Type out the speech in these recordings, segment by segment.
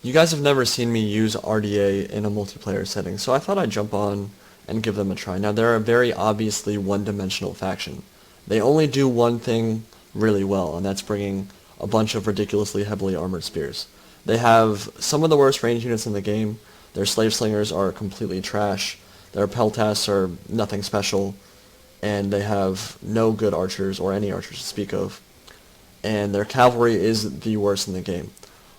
You guys have never seen me use Ardiaei in a multiplayer setting, so I thought I'd jump on and give them a try. Now, they're a very obviously one-dimensional faction. They only do one thing really well, and that's bringing a bunch of ridiculously heavily armored spears. They have some of the worst range units in the game. Their slave slingers are completely trash. Their peltasts are nothing special, and they have no good archers, or any archers to speak of. And their cavalry is the worst in the game.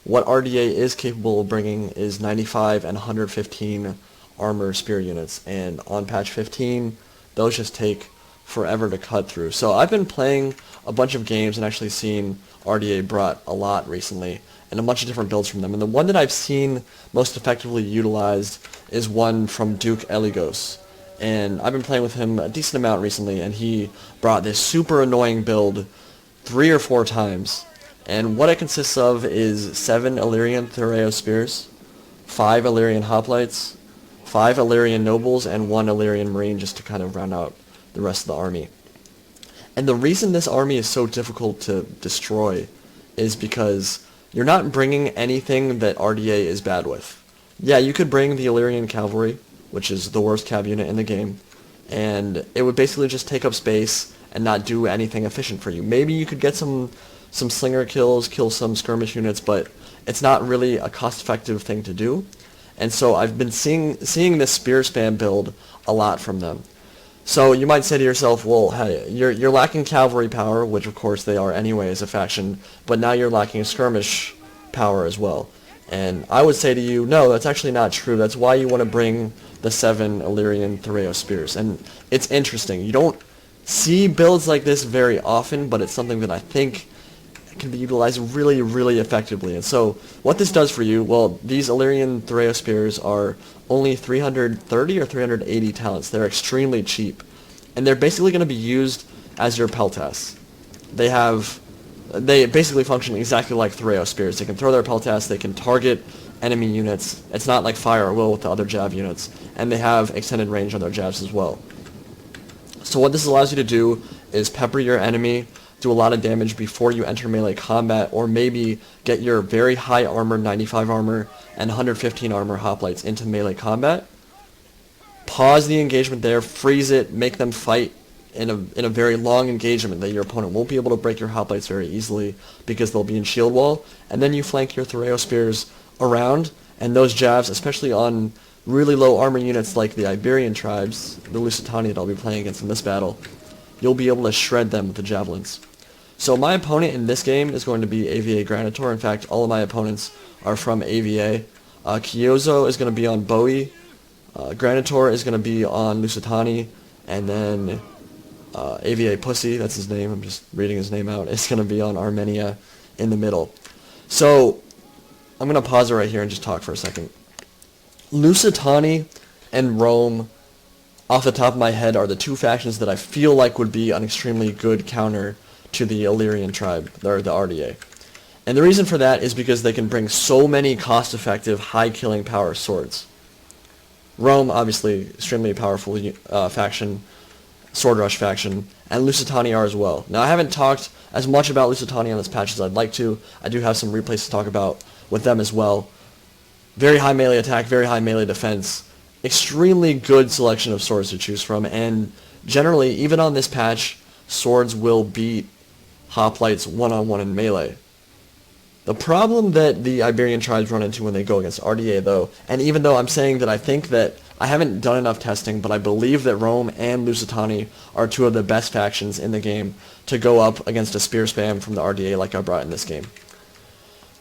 What Ardiaei is capable of bringing is 95 and 115 armor spear units, and on patch 15, those just take forever to cut through. So I've been playing a bunch of games and actually seen Ardiaei brought a lot recently, and a bunch of different builds from them. And the one that I've seen most effectively utilized is one from Duke Eligos. And I've been playing with him a decent amount recently, and he brought this super annoying build 3 or 4 times. And what it consists of is 7 Illyrian thureos spears, 5 Illyrian hoplites, 5 Illyrian nobles, and 1 Illyrian marine just to kind of round out the rest of the army. And the reason this army is so difficult to destroy is because you're not bringing anything that Ardiaei is bad with. Yeah, you could bring the Illyrian cavalry, which is the worst cav unit in the game, and it would basically just take up space and not do anything efficient for you. Maybe you could get some slinger kills, kill some skirmish units, but it's not really a cost-effective thing to do. And so I've been seeing this spear spam build a lot from them. So you might say to yourself, well, hey, you're lacking cavalry power, which of course they are anyway as a faction, but now you're lacking skirmish power as well. And I would say to you, no, that's actually not true. That's why you want to bring the 7 Illyrian thureos spears. And it's interesting. You don't see builds like this very often, but it's something that I think can be utilized really, really effectively. And so what this does for you, well, these Illyrian thureos spears are only 330 or 380 talents. They're extremely cheap. And they're basically going to be used as your peltasts. They basically function exactly like thureos spears. They can throw their peltasts, they can target enemy units. It's not like fire or will with the other jav units. And they have extended range on their jabs as well. So what this allows you to do is pepper your enemy, do a lot of damage before you enter melee combat, or maybe get your very high armor, 95 armor, and 115 armor hoplites into melee combat. Pause the engagement there, freeze it, make them fight in a very long engagement that your opponent won't be able to break your hoplites very easily because they'll be in shield wall, and then you flank your thureos spears around, and those jabs, especially on really low armor units like the Iberian tribes, the Lusitani that I'll be playing against in this battle, you'll be able to shred them with the javelins. So my opponent in this game is going to be AVA Granitor. In fact, all of my opponents are from AVA. Kyozo is going to be on Bowie. Granitor is going to be on Lusitani. And then AVA Pussy, that's his name, I'm just reading his name out, is going to be on Armenia in the middle. So I'm going to pause it right here and just talk for a second. Lusitani and Rome, off the top of my head, are the 2 factions that I feel like would be an extremely good counter to the Illyrian tribe, or the Ardiaei. And the reason for that is because they can bring so many cost-effective, high-killing power swords. Rome, obviously, extremely powerful faction, sword rush faction, and Lusitani are as well. Now, I haven't talked as much about Lusitani on this patch as I'd like to. I do have some replays to talk about with them as well. Very high melee attack, very high melee defense. Extremely good selection of swords to choose from, and generally, even on this patch, swords will beat hoplites one-on-one in melee. The problem that the Iberian tribes run into when they go against Ardiaei, though, and even though I'm saying that I think that I haven't done enough testing, but I believe that Rome and Lusitani are 2 of the best factions in the game to go up against a spear spam from the Ardiaei like I brought in this game.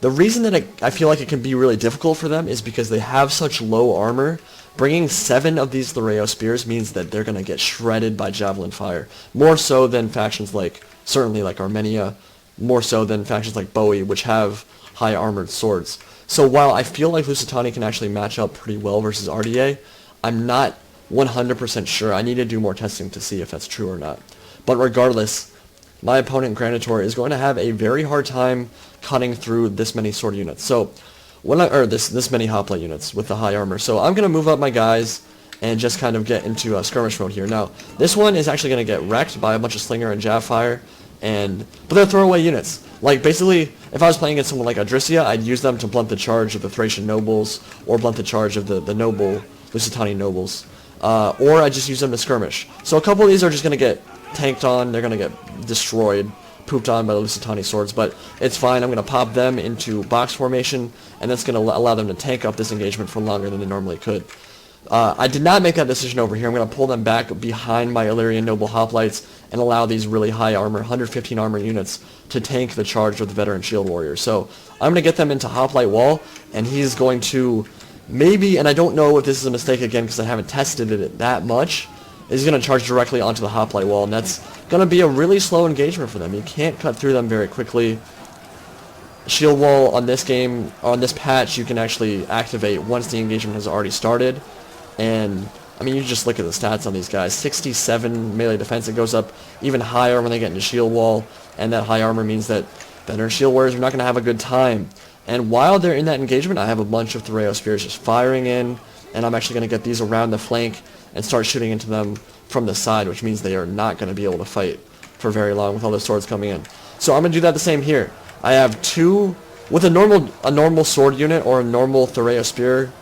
The reason that I feel like it can be really difficult for them is because they have such low armor. Bringing 7 of these thureos spears means that they're going to get shredded by javelin fire. More so than factions like, certainly like Armenia, more so than factions like Bowie, which have high armored swords. So while I feel like Lusitani can actually match up pretty well versus Ardiaei, I'm not 100% sure. I need to do more testing to see if that's true or not. But regardless, my opponent Granitor is going to have a very hard time cutting through this many sword units. So this many hoplite units with the high armor. So I'm going to move up my guys and just kind of get into skirmish mode here. Now, this one is actually going to get wrecked by a bunch of slinger and jav fire, but they're throwaway units. Like, basically, if I was playing against someone like Adrissia, I'd use them to blunt the charge of the Thracian nobles, or blunt the charge of the noble, Lusitani nobles. Or I just use them to skirmish. So a couple of these are just going to get tanked on, they're going to get destroyed, pooped on by the Lusitani swords, but it's fine. I'm going to pop them into box formation, and that's going to allow them to tank up this engagement for longer than they normally could. I did not make that decision over here. I'm going to pull them back behind my Illyrian noble hoplites and allow these really high armor, 115 armor units, to tank the charge of the veteran shield warrior. So I'm going to get them into hoplite wall, and he's going to maybe, and I don't know if this is a mistake again because I haven't tested it that much, is going to charge directly onto the hoplite wall, and that's going to be a really slow engagement for them. You can't cut through them very quickly. Shield wall on this game, on this patch, you can actually activate once the engagement has already started. And, I mean, you just look at the stats on these guys. 67 melee defense, it goes up even higher when they get into shield wall, and that high armor means that veteran shield warriors are not going to have a good time. And while they're in that engagement, I have a bunch of thureos spears just firing in, and I'm actually going to get these around the flank and start shooting into them from the side, which means they are not going to be able to fight for very long with all the swords coming in. So I'm going to do that the same here. I have two, with a normal sword unit or a normal thureo spear,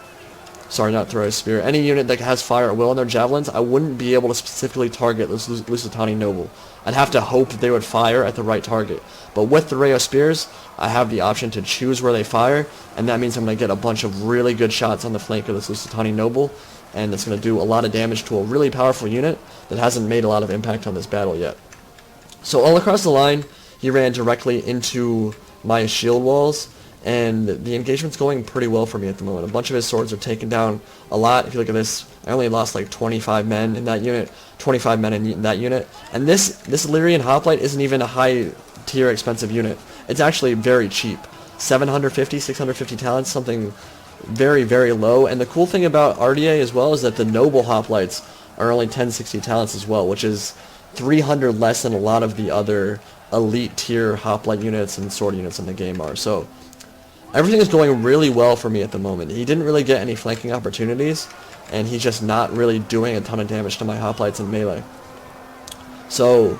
sorry, not thureo spear, any unit that has fire at will on their javelins, I wouldn't be able to specifically target this Lusitani noble. I'd have to hope that they would fire at the right target. But with thureo spears, I have the option to choose where they fire, and that means I'm going to get a bunch of really good shots on the flank of this Lusitani noble, and that's going to do a lot of damage to a really powerful unit that hasn't made a lot of impact on this battle yet. So all across the line, he ran directly into my shield walls, and the engagement's going pretty well for me at the moment. A bunch of his swords are taken down a lot. If you look at this, I only lost like 25 men in that unit, 25 men in that unit, and this Illyrian hoplite isn't even a high tier expensive unit. It's actually very cheap. 750, 650 talents, something very, very low. And the cool thing about Ardiaei as well is that the noble hoplites are only 1060 talents as well, which is 300 less than a lot of the other elite tier hoplite units and sword units in the game are. So everything is going really well for me at the moment. He didn't really get any flanking opportunities, and he's just not really doing a ton of damage to my hoplites in melee. So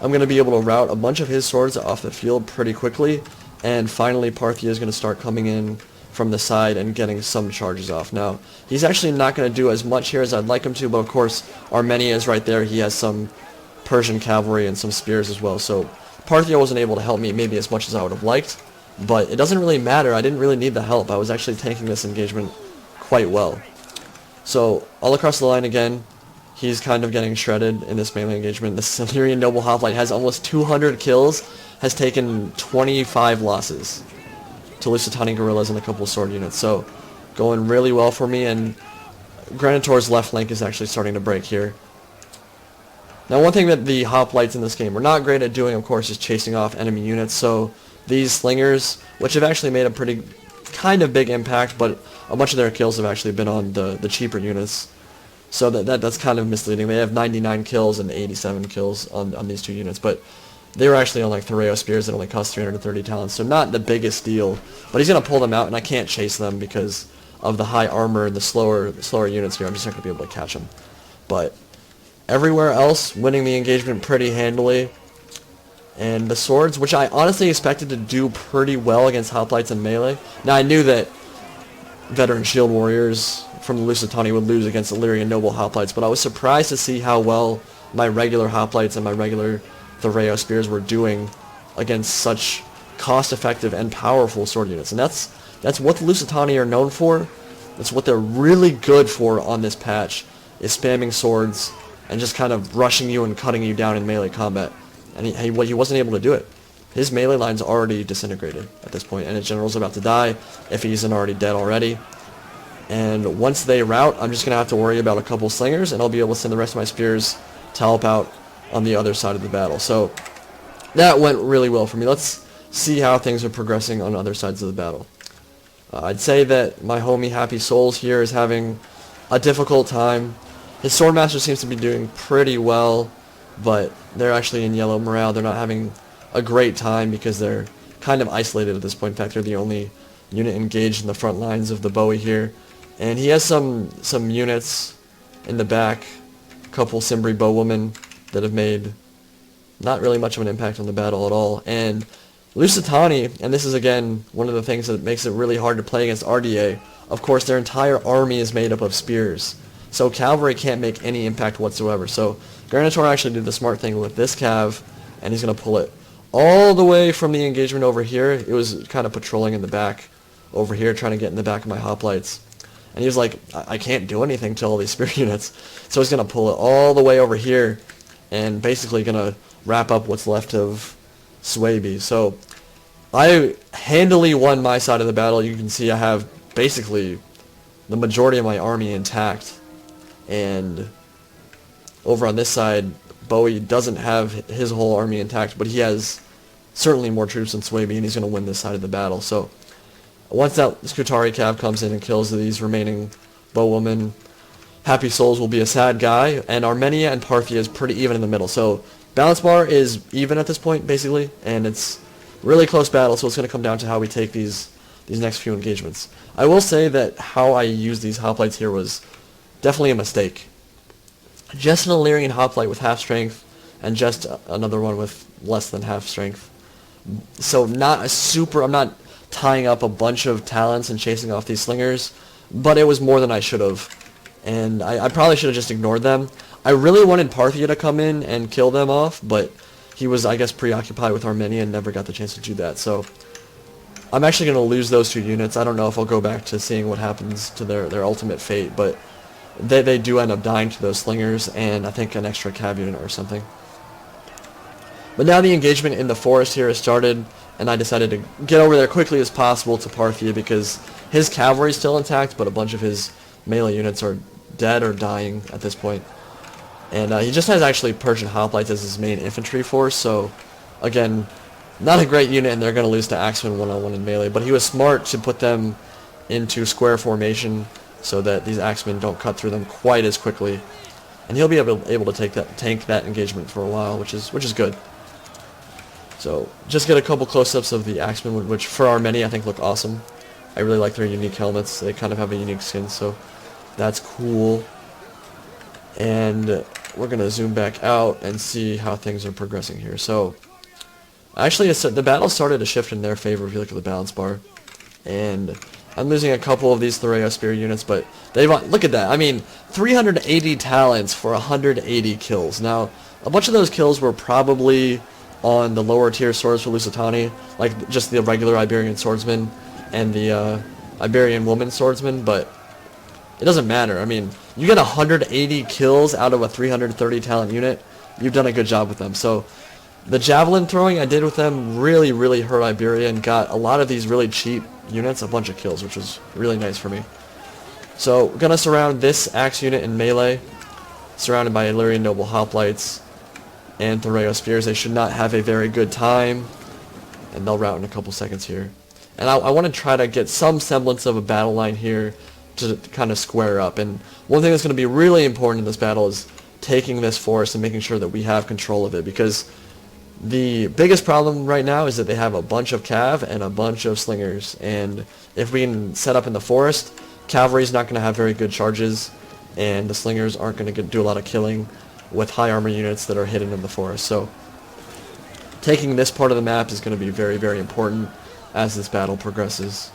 I'm going to be able to route a bunch of his swords off the field pretty quickly, and finally Parthia is going to start coming in from the side and getting some charges off. Now, he's actually not going to do as much here as I'd like him to, but of course Armenia is right there. He has some Persian cavalry and some spears as well, so Parthia wasn't able to help me maybe as much as I would have liked, but it doesn't really matter. I didn't really need the help. I was actually tanking this engagement quite well. So all across the line again, he's kind of getting shredded in this melee engagement. The Illyrian noble hoplite has almost 200 kills, has taken 25 losses to Lusitani guerrillas and a couple of sword units. So going really well for me, and Granitor's left flank is actually starting to break here. Now, one thing that the hoplites in this game are not great at doing, of course, is chasing off enemy units. So these slingers, which have actually made a pretty kind of big impact, but a bunch of their kills have actually been on the cheaper units. So that's kind of misleading. They have 99 kills and 87 kills on these two units, but they were actually on like thureo spears that only cost 330 talents, so not the biggest deal. But he's going to pull them out, and I can't chase them because of the high armor and the slower units here. I'm just not going to be able to catch them. But everywhere else, winning the engagement pretty handily. And the swords, which I honestly expected to do pretty well against hoplites and melee. Now, I knew that veteran shield warriors from the Lusitani would lose against Illyrian noble hoplites, but I was surprised to see how well my regular hoplites and my regular thureo spears were doing against such cost-effective and powerful sword units. And that's what the Lusitani are known for. That's what they're really good for on this patch, is spamming swords and just kind of rushing you and cutting you down in melee combat. And he wasn't able to do it. His melee line's already disintegrated at this point, and his general's about to die if he isn't already dead already. And once they rout, I'm just going to have to worry about a couple slingers, and I'll be able to send the rest of my spears to help out on the other side of the battle. So that went really well for me. Let's see how things are progressing on other sides of the battle. I'd say that my homie Happy Souls here is having a difficult time. His Swordmaster seems to be doing pretty well, but they're actually in yellow morale. They're not having a great time because they're kind of isolated at this point. In fact, they're the only unit engaged in the front lines of the Bowie here. And he has some units in the back, a couple Cimbri bowwomen that have made not really much of an impact on the battle at all. And Lusitani, and this is again one of the things that makes it really hard to play against Ardiaei, of course their entire army is made up of spears. So cavalry can't make any impact whatsoever. So Garnitor actually did the smart thing with this cav, and he's going to pull it all the way from the engagement over here. It was kind of patrolling in the back over here, trying to get in the back of my hoplites. And he was like, I can't do anything to all these spear units. So he's going to pull it all the way over here and basically going to wrap up what's left of Swaby. So I handily won my side of the battle. You can see I have basically the majority of my army intact. And over on this side, Bowie doesn't have his whole army intact, but he has certainly more troops than Swaby, and he's going to win this side of the battle. So once that Skutari cav comes in and kills these remaining bowwomen, Happy Souls will be a sad guy, and Armenia and Parthia is pretty even in the middle. So balance bar is even at this point, basically, and it's really close battle, so it's going to come down to how we take these next few engagements. I will say that how I used these hoplites here was definitely a mistake. Just an Illyrian hoplite with half strength, and just another one with less than half strength. So not a super, I'm not tying up a bunch of talents and chasing off these slingers, but it was more than I should have. And I probably should have just ignored them. I really wanted Parthia to come in and kill them off, but he was, I guess, preoccupied with Armenia and never got the chance to do that. So I'm actually going to lose those two units. I don't know if I'll go back to seeing what happens to their ultimate fate, but they do end up dying to those slingers, and I think an extra cav unit or something. But now the engagement in the forest here has started, and I decided to get over there quickly as possible to Parthia because his cavalry is still intact, but a bunch of his melee units are dead or dying at this point. And he just has actually Persian hoplites as his main infantry force, so again, not a great unit, and they're going to lose to Axemen one-on-one in melee, but he was smart to put them into square formation so that these Axemen don't cut through them quite as quickly. And he'll be able to tank that engagement for a while, which is good. So just get a couple close-ups of the Axemen, which for our many I think look awesome. I really like their unique helmets. They kind of have a unique skin, so that's cool. And we're going to zoom back out and see how things are progressing here. So actually the battle started to shift in their favor if you look at the balance bar. And I'm losing a couple of these thureos spear units, but look at that. I mean, 380 talents for 180 kills. Now, a bunch of those kills were probably on the lower tier swords for Lusitani, like just the regular Iberian swordsman and the Iberian woman swordsman, but it doesn't matter. I mean, you get 180 kills out of a 330 talent unit, you've done a good job with them. So the javelin throwing I did with them really hurt Iberia and got a lot of these really cheap units a bunch of kills, which was really nice for me. So we're gonna surround this axe unit in melee, surrounded by Illyrian noble hoplites and thureos spears. They should not have a very good time, and they'll rout in a couple seconds here. And I want to try to get some semblance of a battle line here to kind of square up. And one thing that's going to be really important in this battle is taking this forest and making sure that we have control of it, because the biggest problem right now is that they have a bunch of cav and a bunch of slingers, and if we can set up in the forest, cavalry's not going to have very good charges, and the slingers aren't going to do a lot of killing with high armor units that are hidden in the forest. So taking this part of the map is going to be very important as this battle progresses.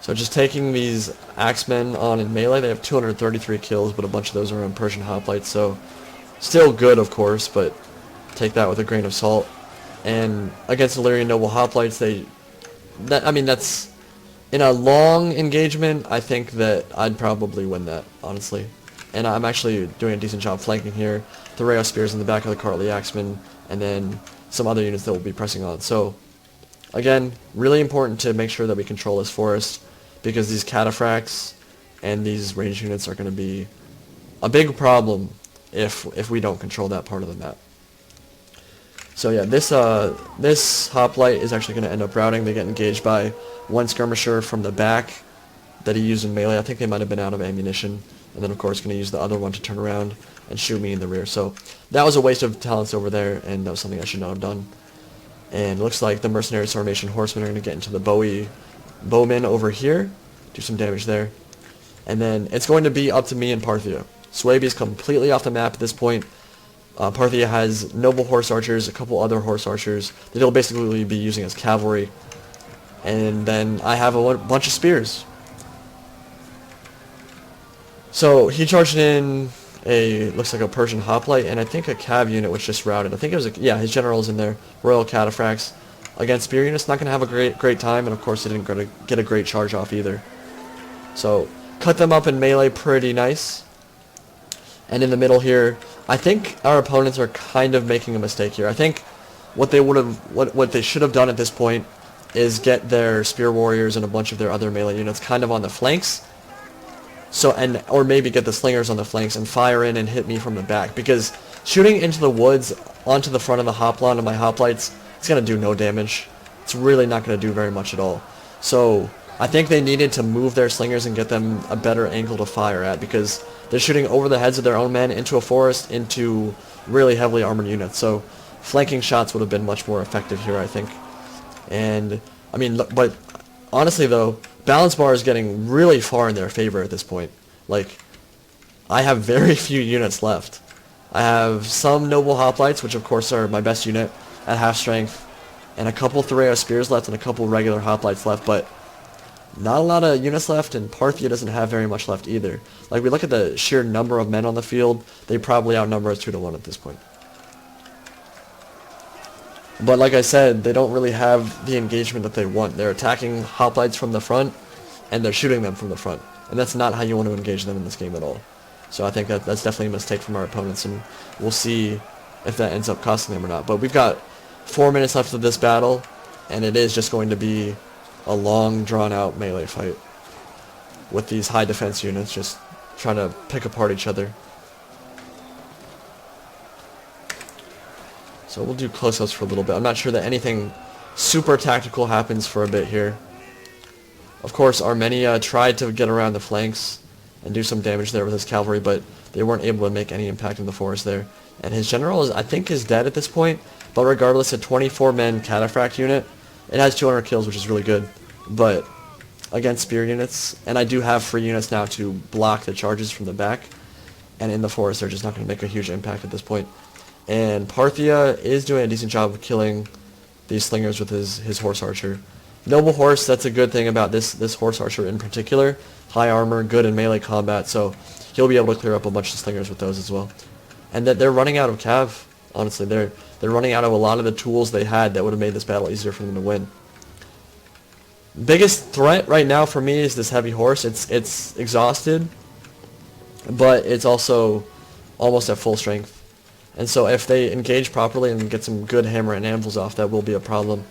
So just taking these axemen on in melee, they have 233 kills, but a bunch of those are on Persian hoplites, so still good, of course, but take that with a grain of salt. And against Illyrian noble hoplites, that's in a long engagement, I think that I'd probably win that, honestly. And I'm actually doing a decent job flanking here. Thureos spears in the back of the Cartly axemen, and then some other units that will be pressing on. So again, really important to make sure that we control this forest, because these cataphracts and these range units are going to be a big problem if we don't control that part of the map. So yeah, this hoplite is actually going to end up routing. They get engaged by one skirmisher from the back that he used in melee. I think they might have been out of ammunition, and then of course going to use the other one to turn around and shoot me in the rear. So that was a waste of talents over there, and that was something I should not have done. And it looks like the mercenary Sarmatian horsemen are going to get into the bowmen over here, do some damage there. And then it's going to be up to me and Parthia. Swaby is completely off the map at this point. Parthia has noble horse archers, a couple other horse archers that he'll basically be using as cavalry. And then I have a bunch of spears. So he charged in looks like a Persian hoplite, and I think a cav unit which just routed. I think it was, yeah, his general's in there. Royal Cataphracts. Against spear units, not going to have a great time, and of course they didn't get a great charge off either. So, cut them up in melee pretty nice. And in the middle here, I think our opponents are kind of making a mistake here. I think what they should have done at this point is get their spear warriors and a bunch of their other melee units kind of on the flanks. Or maybe get the slingers on the flanks and fire in and hit me from the back, because shooting into the woods onto the front of the hoplon of my hoplites, it's going to do no damage. It's really not going to do very much at all. So I think they needed to move their slingers and get them a better angle to fire at, because they're shooting over the heads of their own men into a forest, into really heavily armored units. So flanking shots would have been much more effective here, I think. And I mean, but honestly though, balance bar is getting really far in their favor at this point. Like, I have very few units left. I have some noble hoplites, which of course are my best unit at half strength, and a couple thureos spears left and a couple regular hoplites left, but not a lot of units left, and Parthia doesn't have very much left either. Like, we look at the sheer number of men on the field, they probably outnumber us 2-1 at this point. But like I said, they don't really have the engagement that they want. They're attacking hoplites from the front, and they're shooting them from the front. And that's not how you want to engage them in this game at all. So I think that's definitely a mistake from our opponents, and we'll see if that ends up costing them or not. But we've got 4 minutes left of this battle, and it is just going to be a long, drawn-out melee fight with these high defense units just trying to pick apart each other. So we'll do close-ups for a little bit. I'm not sure that anything super tactical happens for a bit here. Of course, Armenia tried to get around the flanks and do some damage there with his cavalry, but they weren't able to make any impact in the forest there. And his general, I think, is dead at this point, but regardless, a 24-man cataphract unit, it has 200 kills, which is really good. But against spear units, and I do have free units now to block the charges from the back, and in the forest they're just not going to make a huge impact at this point. And Parthia is doing a decent job of killing these slingers with his horse archer. Noble horse, that's a good thing about this horse archer in particular. High armor, good in melee combat, so he'll be able to clear up a bunch of slingers with those as well. And that they're running out of cav, honestly. They're running out of a lot of the tools they had that would have made this battle easier for them to win. Biggest threat right now for me is this heavy horse. It's exhausted, but it's also almost at full strength. And so if they engage properly and get some good hammer and anvils off, that will be a problem.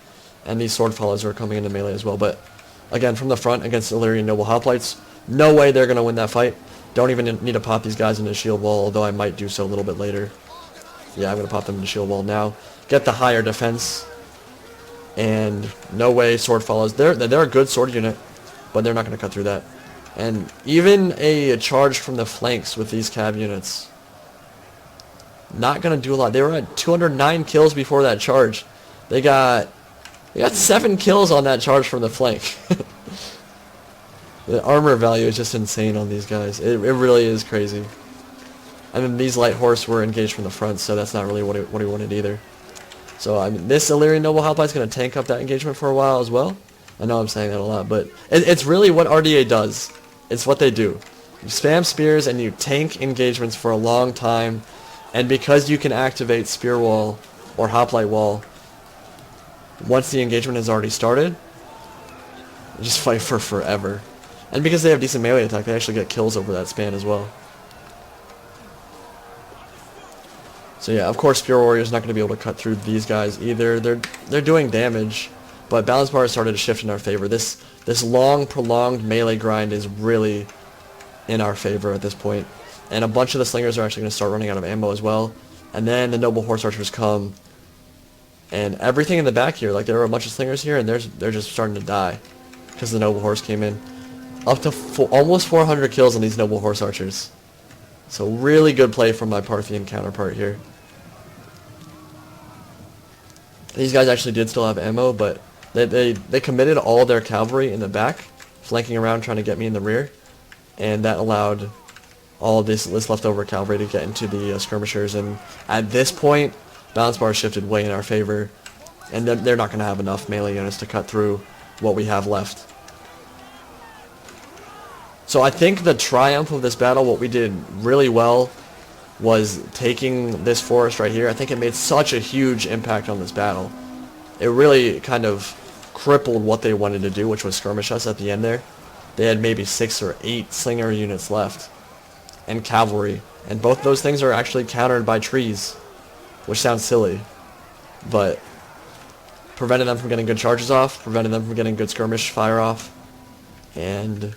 And these sword follows are coming into melee as well. But again, from the front against Illyrian noble hoplites, no way they're going to win that fight. Don't even need to pop these guys into shield wall, although I might do so a little bit later. Yeah, I'm going to pop them into shield wall now. Get the higher defense. And no way sword follows. They're a good sword unit, but they're not going to cut through that. And even a charge from the flanks with these cav units, not going to do a lot. They were at 209 kills before that charge. They got 7 kills on that charge from the flank. The armor value is just insane on these guys. It really is crazy. And then these light horse were engaged from the front, so that's not really what he wanted either. So I mean, this Illyrian noble hoplite is going to tank up that engagement for a while as well. I know I'm saying that a lot, but it's really what Ardiaei does. It's what they do. You spam spears and you tank engagements for a long time. And because you can activate spear wall or hoplite wall once the engagement has already started, you just fight for forever. And because they have decent melee attack, they actually get kills over that span as well. So yeah, of course Spear Warrior's not going to be able to cut through these guys either. They're doing damage, but balance bar has started to shift in our favor. This long, prolonged melee grind is really in our favor at this point. And a bunch of the slingers are actually going to start running out of ammo as well. And then the noble horse archers come. And everything in the back here, like there are a bunch of slingers here, and they're just starting to die because the noble horse came in. Up to almost 400 kills on these noble horse archers. So really good play from my Parthian counterpart here. These guys actually did still have ammo, but they committed all their cavalry in the back, flanking around trying to get me in the rear. And that allowed all this leftover cavalry to get into the skirmishers, and at this point, balance bar shifted way in our favor, and they're not going to have enough melee units to cut through what we have left. So I think the triumph of this battle, what we did really well, was taking this forest right here. I think it made such a huge impact on this battle. It really kind of crippled what they wanted to do, which was skirmish us at the end there. They had maybe 6 or 8 slinger units left, and cavalry, and both those things are actually countered by trees, which sounds silly, but prevented them from getting good charges off, prevented them from getting good skirmish fire off, and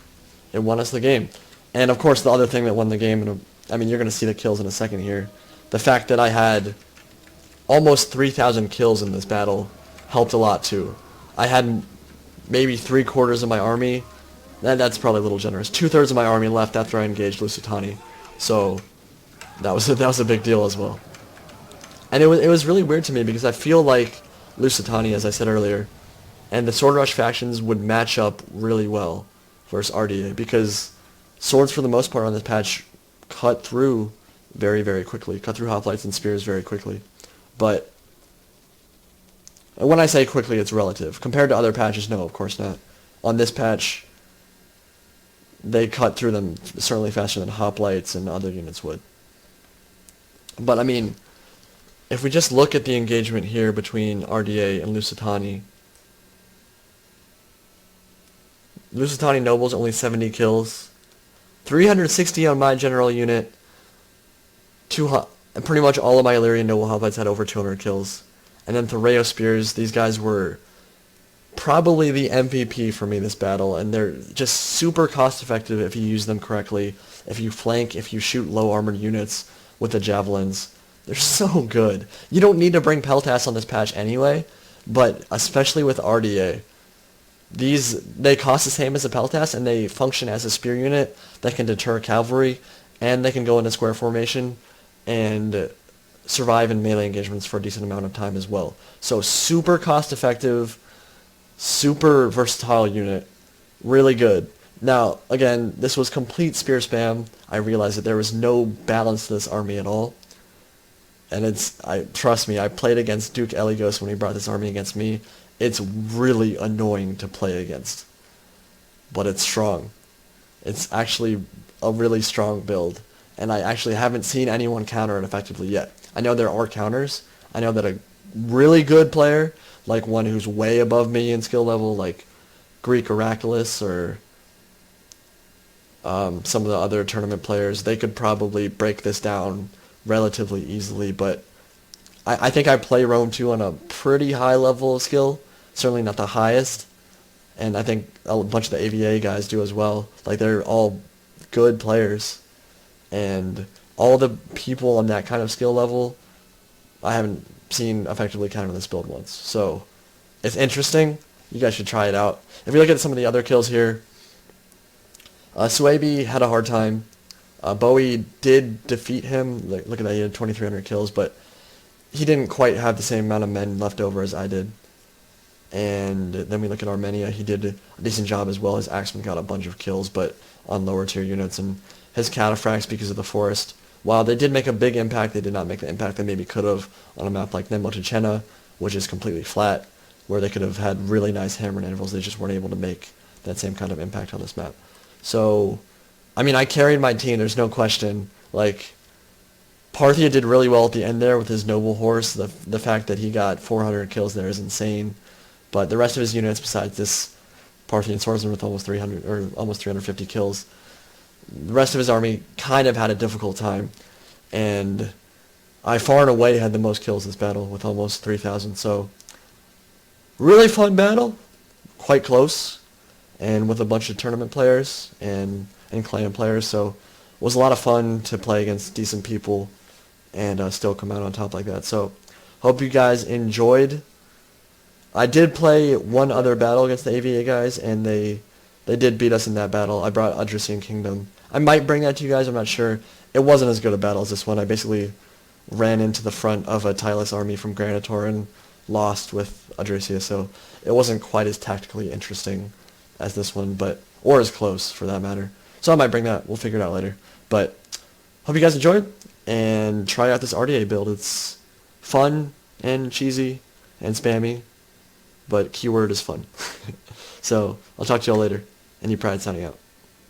it won us the game. And of course the other thing that won the game, and I mean you're going to see the kills in a second here, the fact that I had almost 3,000 kills in this battle helped a lot too. I had maybe 3/4 of my army, that's probably a little generous, 2/3 of my army left after I engaged Lusitani, so that was a big deal as well. And it was really weird to me because I feel like Lusitani, as I said earlier, and the Sword Rush factions would match up really well versus Ardiaei, because swords for the most part on this patch cut through very, very quickly, cut through hoplites and spears very quickly. But when I say quickly, it's relative. Compared to other patches, no, of course not. On this patch, they cut through them certainly faster than hoplites and other units would. But I mean, if we just look at the engagement here between Ardiaei and Lusitani, Lusitani nobles only 70 kills, 360 on my general unit, and pretty much all of my Illyrian noble hoplites had over 200 kills. And then thureos spears, these guys were probably the MVP for me this battle, and they're just super cost effective if you use them correctly, if you flank, if you shoot low armored units with the javelins. They're so good. You don't need to bring peltasts on this patch anyway, but especially with Ardiaei, they cost the same as a peltast, and they function as a spear unit that can deter cavalry, and they can go into square formation and survive in melee engagements for a decent amount of time as well. So super cost effective, super versatile unit, really good. Now again, this was complete spear spam. I realized that there was no balance to this army at all, and trust me, I played against Duke Eligos when he brought this army against me. It's really annoying to play against, but it's strong. It's actually a really strong build, and I actually haven't seen anyone counter it effectively yet. I know there are counters. I know that a really good player, like one who's way above me in skill level, like Greek Oraculus or some of the other tournament players, they could probably break this down relatively easily, but I think I play Rome 2 on a pretty high level of skill, certainly not the highest, and I think a bunch of the AVA guys do as well. Like, they're all good players, and all the people on that kind of skill level, I haven't seen effectively counter this build once. So, it's interesting. You guys should try it out. If you look at some of the other kills here, Suebi had a hard time. Bowie did defeat him. Look at that, he had 2,300 kills, but he didn't quite have the same amount of men left over as I did. And then we look at Armenia. He did a decent job as well. His Axeman got a bunch of kills, but on lower tier units. And his Cataphracts, because of the forest, while they did make a big impact, they did not make the impact they maybe could have on a map like Nemotichena, which is completely flat, where they could have had really nice hammer intervals. They just weren't able to make that same kind of impact on this map. So, I mean, I carried my team, there's no question. Like, Parthia did really well at the end there with his noble horse. The fact that he got 400 kills there is insane. But the rest of his units, besides this Parthian swordsman with almost 300 or almost 350 kills, the rest of his army kind of had a difficult time. And I far and away had the most kills this battle with almost 3,000. So, really fun battle, quite close, and with a bunch of tournament players and clan players. So it was a lot of fun to play against decent people and still come out on top like that. So hope you guys enjoyed. I did play one other battle against the AVA guys, and they did beat us in that battle. I brought Adresian Kingdom. I might bring that to you guys, I'm not sure. It wasn't as good a battle as this one. I basically ran into the front of a Tylus army from Granitor and lost with Adresia, so it wasn't quite as tactically interesting as this one, or as close for that matter. So I might bring that. We'll figure it out later. But hope you guys enjoyed, and try out this Ardiaei build. It's fun and cheesy and spammy, but keyword is fun. So I'll talk to y'all later. Any Pride signing out.